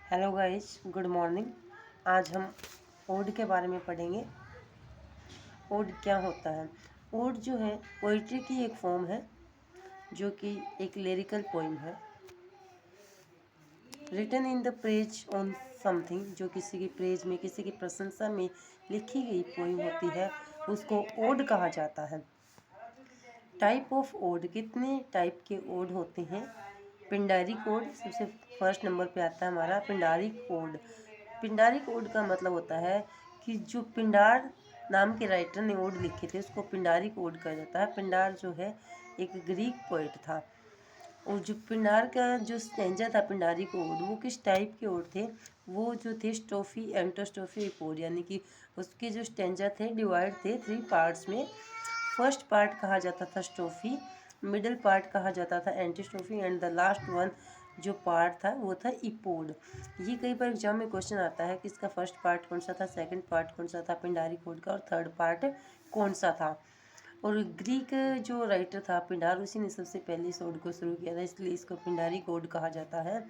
Hello guys, good morning. आज हम odd के बारे में पढ़ेंगे। ओड क्या होता है? ओड जो है पोइट्री की एक फॉर्म है जो कि एक लिरिकल पोइम है written in the praise on something. जो किसी की प्रेज में, किसी की प्रशंसा में लिखी गई पोइम होती है, उसको ओड कहा जाता है। टाइप ऑफ ओड, कितने टाइप के ओड होते हैं? पिंडारिक ओड सबसे फर्स्ट नंबर पे आता है हमारा पिंडारिक ओड। पिंडारिक ओड का मतलब होता है कि जो पिंडार नाम के राइटर ने ओड लिखे थे उसको पिंडारिक ओड कहा जाता है। पिंडार जो है एक ग्रीक पोइट था, और जो पिंडार का जो स्टैंजा था पिंडारिक ओड, वो किस टाइप के ओड थे? वो जो थे स्ट्रोफी, एंटोस्ट्रोफी, एपोड, यानी कि उसके जो स्टैंजा थे डिवाइड थे 3 पार्ट्स में। फर्स्ट पार्ट कहा जाता था स्ट्रोफी, मिडिल पार्ट कहा जाता था एंटीस्ट्रोफी, एंड द लास्ट वन जो पार्ट था वो था इपोड। ये कई बार एग्जाम में क्वेश्चन आता है कि इसका फर्स्ट पार्ट कौन सा था, सेकंड पार्ट कौन सा था पिंडारी कोड का, और थर्ड पार्ट कौन सा था। और ग्रीक जो राइटर था पिंडार, उसी ने सबसे पहले इस ओड को शुरू किया था, इसलिए इसको पिंडारी कोड कहा जाता है।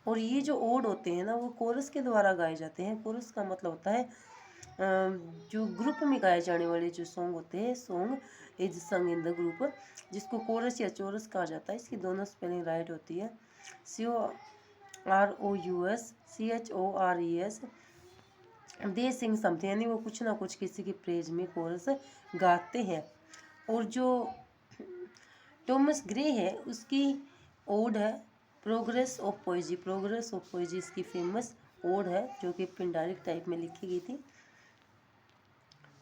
और ये जो ओड होते हैं ना, वो कोरस के द्वारा गाए जाते हैं। कोरस का मतलब होता है जो ग्रुप में गाए जाने वाले जो सॉन्ग होते हैं, सॉन्ग इज संग इन द ग्रुप, जिसको कोरस या चोरस कहा जाता है। इसकी दोनों स्पेलिंग राइट होती है, COROUS, CHORES। दे सिंग समथिंग, यानी वो कुछ ना कुछ किसी की प्रेज में कोरस गाते हैं। और जो टॉमस ग्रे है उसकी ओड है progress of poesy. Progress of poesy इसकी फेमस ओड है जो कि पिंडारिक टाइप में लिखी गई थी।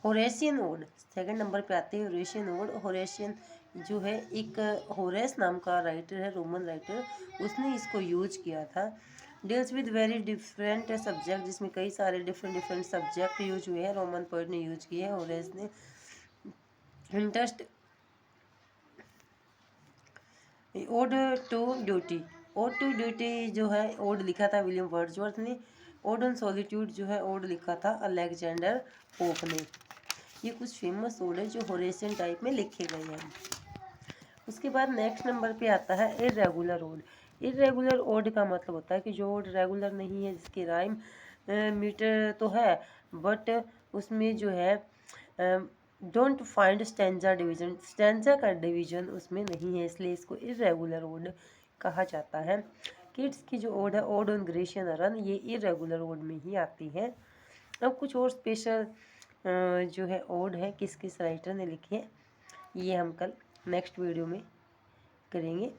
होरेशियन ओड सेकंड नंबर पे आते हैं। होरेशियन ओड, होरेशियन जो है एक होरेस नाम का राइटर है, रोमन राइटर, उसने इसको यूज किया था। Deals with very different subject, जिसमें कई सारे डिफरेंट सब्जेक्ट यूज हुए हैं, रोमन पोइट ने यूज किए हैं। होरेस ने interest ode to duty, ode to duty जो है ओड लिखा था विलियम वर्ड्सवर्थ ने। ओड ऑन सॉलिट्यूड जो है ओड लिखा था अलेक्जेंडर पोप ने। ये कुछ फेमस ओड है जो होरेशियन टाइप में लिखे गए हैं। उसके बाद नेक्स्ट नंबर पे आता है इरेगुलर ओड। इरेगुलर ओड का मतलब होता है कि जो ओड रेगुलर नहीं है, जिसकी राइम मीटर तो है बट उसमें जो है don't find stanza division, stanza का डिवीजन उसमें नहीं है, इसलिए इसको इरेगुलर ओड कहा जाता है। किड्स की जो ओड है ओड ऑन ग्रेशियन रन, ये इरेगुलर ओड में ही आती है। अब कुछ और स्पेशल जो है ओड है किस किस राइटर ने लिखे हैं, ये हम कल नेक्स्ट वीडियो में करेंगे।